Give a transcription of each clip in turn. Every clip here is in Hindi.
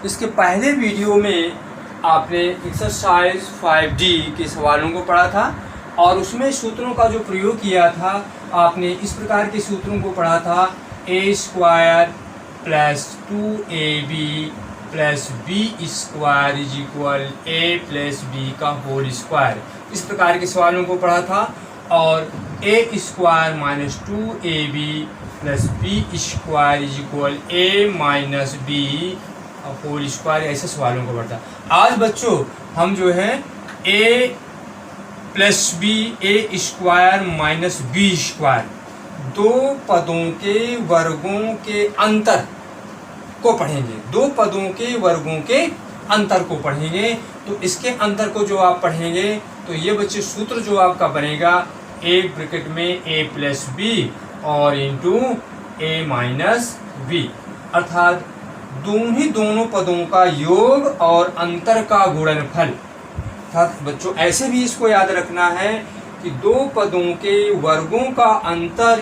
इसके पहले वीडियो में आपने एक्सरसाइज 5D के सवालों को पढ़ा था और उसमें सूत्रों का जो प्रयोग किया था आपने इस प्रकार के सूत्रों को पढ़ा था a² + 2ab + b² = a + b का होल स्क्वायर। इस प्रकार के सवालों को पढ़ा था और a² - 2ab + b² = a - b whole square, ऐसे सवालों को पढ़ता। आज बच्चों हम जो है a + b a² - b² दो पदों के वर्गों के अंतर को पढ़ेंगे। दो पदों के वर्गों के अंतर को पढ़ेंगे। तो इसके अंतर को जो आप पढ़ेंगे तो ये बच्चे सूत्र जो आपका बनेगा एक ब्रैकेट में a + b और इंटू a - b, अर्थात दोनों पदों का योग और अंतर का गुणनफल। अर्थात बच्चों ऐसे भी इसको याद रखना है कि दो पदों के वर्गों का अंतर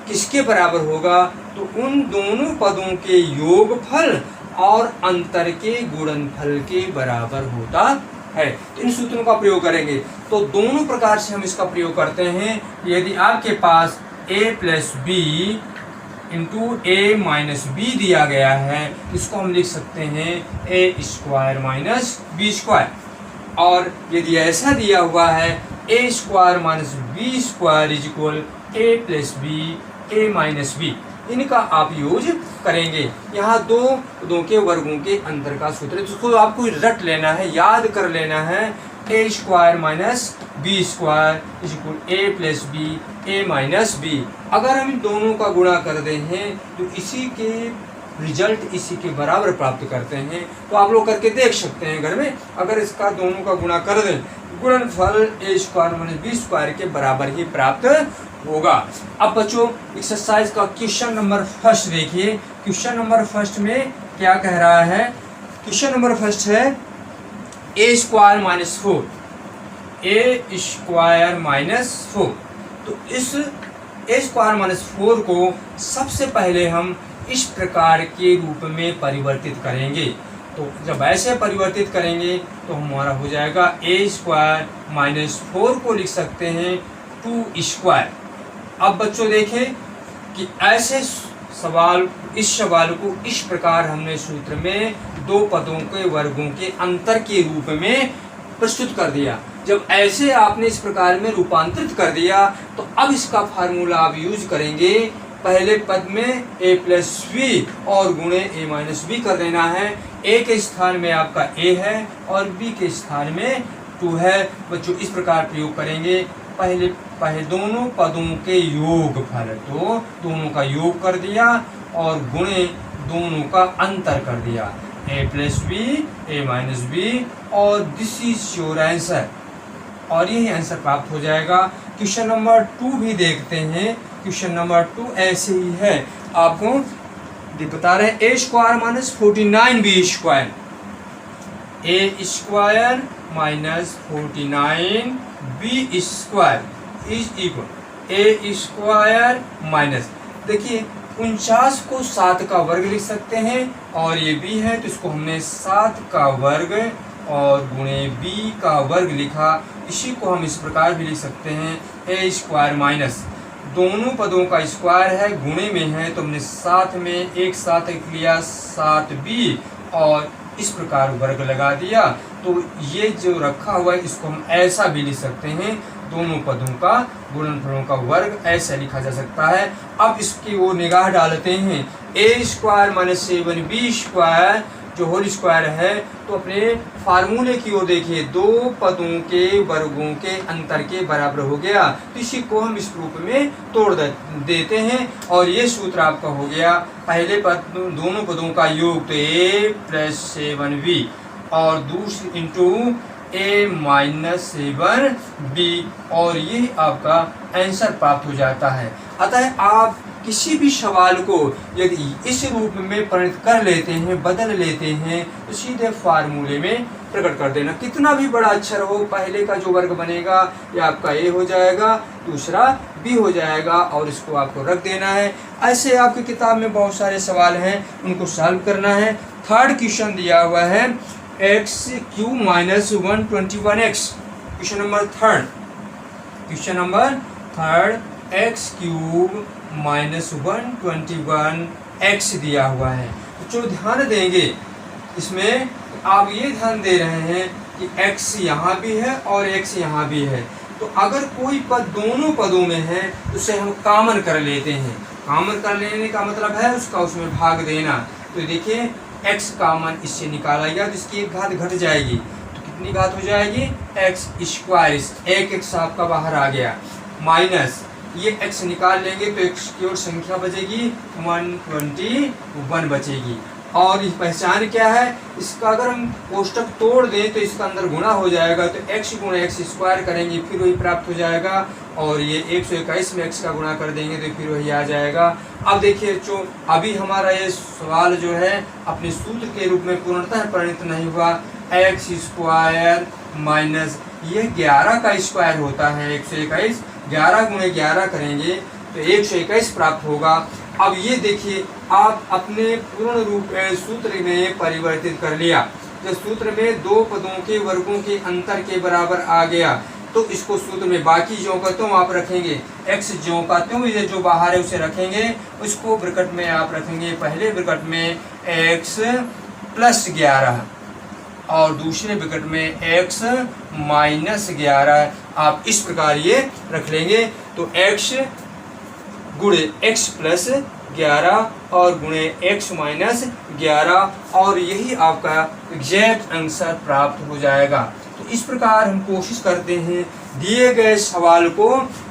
किसके बराबर होगा, तो उन दोनों पदों के योगफल और अंतर के गुणनफल के बराबर होता है। इन सूत्रों का प्रयोग करेंगे। तो दोनों प्रकार से हम इसका प्रयोग करते हैं। यदि आपके पास a + b into a - b दिया गया है, इसको हम लिख सकते हैं a² - b²। और यदि ऐसा दिया हुआ है a² - b² = a + b a - b, इनका आप यूज करेंगे। यहाँ दो के वर्गों के अंतर का सूत्र है, जिसको आपको रट लेना है, याद कर लेना है। a² - b² = a + b a - b। अगर हम इन दोनों का गुणा कर दें हैं तो इसी के रिजल्ट इसी के बराबर प्राप्त करते हैं। तो आप लोग करके देख सकते हैं घर में। अगर इसका दोनों का गुणा कर दें, गुणनफल a² - b² के बराबर ही प्राप्त होगा। अब बच्चों एक्सरसाइज का क्वेश्चन नंबर फर्स्ट देखिए। क्वेश्चन नंबर फर्स्ट में क्या कह रहा है? क्वेश्चन नंबर फर्स्ट है a² - 4 a² - 4। तो इस a² - 4 को सबसे पहले हम इस प्रकार के रूप में परिवर्तित करेंगे। तो जब ऐसे परिवर्तित करेंगे तो हमारा हो जाएगा a² - 4 को लिख सकते हैं 2²। अब बच्चों देखें कि ऐसे इस सवाल को इस प्रकार हमने सूत्र में दो पदों के वर्गों के अंतर के रूप में प्रस्तुत कर दिया। जब ऐसे आपने इस प्रकार में रूपांतरित कर दिया तो अब इसका फार्मूला आप यूज करेंगे। पहले पद में a + b और गुणे a - b कर देना है। a के स्थान में आपका a है और b के स्थान में 2 है। बच्चों इस प्रकार प्रयोग करेंगे। पहले दोनों पदों के योगफल, तो दोनों का योग कर दिया और गुणे दोनों का अंतर कर दिया, a + b a - b, और दिस इज योर आंसर। और यही आंसर प्राप्त हो जाएगा। क्वेश्चन नंबर 2 भी देखते हैं। क्वेश्चन नंबर 2 ऐसे ही है, आपको बता रहे हैं a² - 49 b², a² - 49 b² = a²। देखिए 49 को 7 का वर्ग लिख सकते हैं और ये b है तो इसको हमने 7 का वर्ग और गुणे b का वर्ग लिखा। इसी को हम इस प्रकार भी लिख सकते हैं a², दोनों पदों का स्क्वायर है, गुणे में है तो हमने साथ में एक साथ लिया 7b और इस प्रकार वर्ग लगा दिया। तो ये जो रखा हुआ है इसको हम ऐसा भी लिख सकते हैं, दोनों पदों का गुणनफलों का वर्ग ऐसा लिखा जा सकता है। अब इसकी वो निगाह डालते हैं a² - 7b² जो होल स्क्वायर है, तो अपने फार्मूले की ओर देखिए, दो पदों के वर्गों के अंतर के बराबर हो गया। तो इसी को हम इस रूप में तोड़ देते हैं और ये सूत्र आपका हो गया। पहले पद दोनों पदों का योग तो a + 7b और दूसरी इंटू a - 7b, और ये आपका आंसर प्राप्त हो जाता है। अतः आप किसी भी सवाल को यदि इस रूप में परिणत कर लेते हैं, बदल लेते हैं, तो सीधे फार्मूले में प्रकट कर देना। कितना भी बड़ा अक्षर हो, पहले का जो वर्ग बनेगा ये आपका a हो जाएगा, दूसरा b हो जाएगा और इसको आपको रख देना है। ऐसे आपकी किताब में बहुत सारे सवाल हैं, उनको सॉल्व करना है। थर्ड क्वेश्चन दिया हुआ है x cube minus 121x। Question number third x cube minus 121x दिया हुआ है। तो जो ध्यान देंगे इसमें, आप ये ध्यान दे रहे हैं कि x यहाँ भी है और x यहाँ भी है, तो अगर कोई पद दोनों पदों में है तो उसे हम कॉमन कर लेते हैं। कॉमन कर लेने का मतलब है उसका उसमें भाग देना। तो देखिए x कॉमन इससे निकाला गया तो इसकी एक घात घट जाएगी, तो कितनी घात हो जाएगी, एक्स स्क्वायर, एक एक्स आपका बाहर आ गया, माइनस ये x निकाल लेंगे तो x की ओर संख्या बचेगी 121 बचेगी। और इस पहचान क्या है, इसका अगर हम कोष्टक तोड़ दें तो इसका अंदर गुणा हो जाएगा, तो x गुणा एक्स स्क्वायर करेंगे फिर वही प्राप्त हो जाएगा, और ये 121 में x का गुणा कर देंगे तो फिर वही आ जाएगा। अब देखिए जो अभी हमारा ये सवाल जो है अपने सूत्र के रूप में पूर्णतः परिणत नहीं हुआ। एक्स स्क्वायर माइनस ये 11 का स्क्वायर होता है 121, 11 गुणे 11 करेंगे तो 121 प्राप्त होगा। अब ये देखिए आप अपने पूर्ण रूप सूत्र में परिवर्तित कर लिया। जब सूत्र में दो पदों के वर्गों के अंतर के बराबर आ गया तो इसको सूत्र में बाकी ज्यों का त्यों आप रखेंगे, x ज्यों का त्यों ये जो बाहर है उसे रखेंगे, उसको ब्रैकेट में आप रखेंगे, पहले ब्रैकेट में x प्लस 11 और दूसरे ब्रैकेट में x माइनस 11, आप इस प्रकार ये रख लेंगे। तो x गुणे x प्लस 11 और गुणे x माइनस 11, और यही आपका एग्जैक्ट आंसर प्राप्त हो जाएगा। तो इस प्रकार हम कोशिश करते हैं दिए गए सवाल को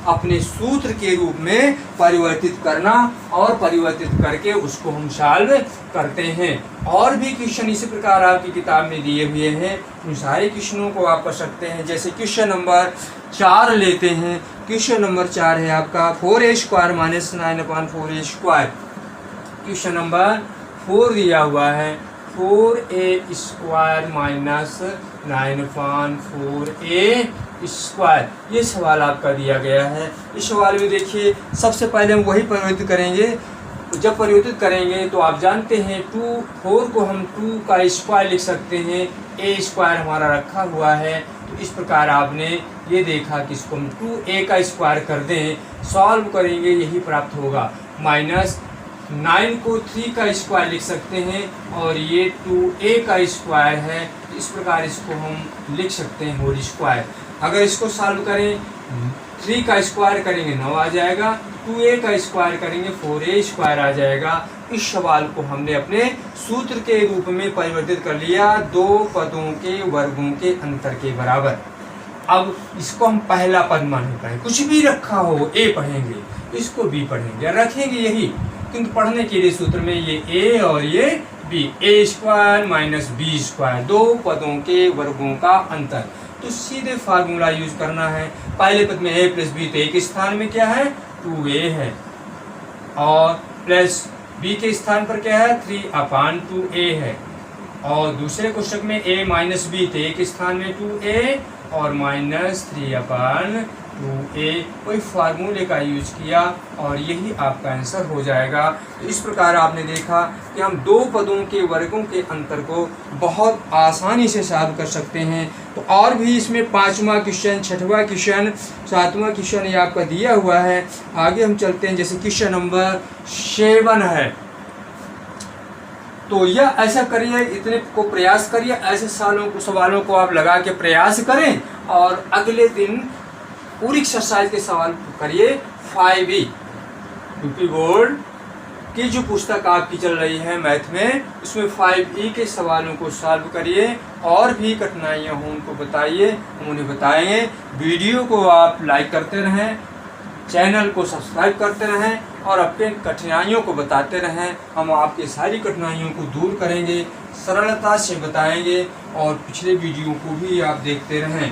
अपने सूत्र के रूप में परिवर्तित करना, और परिवर्तित करके उसको हम सॉल्व करते हैं। और भी क्वेश्चन इसी प्रकार आपकी किताब में दिए हुए हैं, उन सारे क्वेश्चनों को आप कर सकते हैं। जैसे क्वेश्चन नंबर 4 लेते हैं। क्वेश्चन नंबर 4 है आपका 4a square minus 9/4a square. Question number 4 दिया हुआ है 4a square minus 9/4a square, ये सवाल आपका दिया गया है। इस सवाल में देखिए सबसे पहले हम वही परिवर्तित करेंगे। जब परिवर्तित करेंगे तो आप जानते हैं 4 को हम 2 का स्क्वायर लिख सकते हैं, a स्क्वायर हमारा रखा हुआ है, तो इस प्रकार आपने ये देखा कि इसको हम 2a का स्क्वायर कर दें, सॉल्व करेंगे यही प्राप्त होगा। माइनस 9 को 3 का स्क्वायर लिख सकते हैं और ये 2a का स्क्वायर है, इस प्रकार इसको हम लिख सकते हैं होल स्क्वायर। अगर इसको सॉल्व करें 3 का स्क्वायर करेंगे 9 आ जाएगा, 2a का स्क्वायर करेंगे 4a स्क्वायर आ जाएगा। इस सवाल को हमने अपने सूत्र के रूप में परिवर्तित कर लिया, दो पदों के वर्गों के अंतर के बराबर। अब इसको हम पहला पद मान पाए, कुछ भी रखा हो a पढ़ेंगे, इसको b पढ़ेंगे, रखेंगे यही, किंतु पढ़ने के लिए सूत्र में ये a और ये b, a square minus b square, दो पदों के वर्गों का अंतर। तो सीधे फार्मूला यूज करना है। पहले पद में a प्लस b, तो a के स्थान में क्या है 2a है, और प्लस b के स्थान पर क्या है 3/2a है, और दूसरे कोष्टक में a माइनस b, तो a के स्थान में 2a और माइनस 3/2a, कोई फार्मूले का यूज किया और यही आपका आंसर हो जाएगा। तो इस प्रकार आपने देखा कि हम दो पदों के वर्गों के अंतर को बहुत आसानी से सॉल्व कर सकते हैं। तो और भी इसमें 5वां क्वेश्चन, 6वां क्वेश्चन, 7वां क्वेश्चन ये आपका दिया हुआ है। आगे हम चलते हैं। जैसे क्वेश्चन नंबर 7 है, तो यह ऐसा करिए, इतने को प्रयास करिए, ऐसे सवालों को आप लगा के प्रयास करें और अगले दिन पूरी एक्सरसाइज के सवाल करिए। 5e यूपी बोर्ड की जो पुस्तक आपकी चल रही है मैथ में, उसमें 5e के सवालों को सॉल्व करिए, और भी कठिनाइयाँ हों उनको बताइए, हम उन्हें बताएंगे। वीडियो को आप लाइक करते रहें, चैनल को सब्सक्राइब करते रहें और अपने कठिनाइयों को बताते रहें। हम आपकी सारी कठिनाइयों को दूर करेंगे, सरलता से बताएंगे, और पिछले वीडियो को भी आप देखते रहें।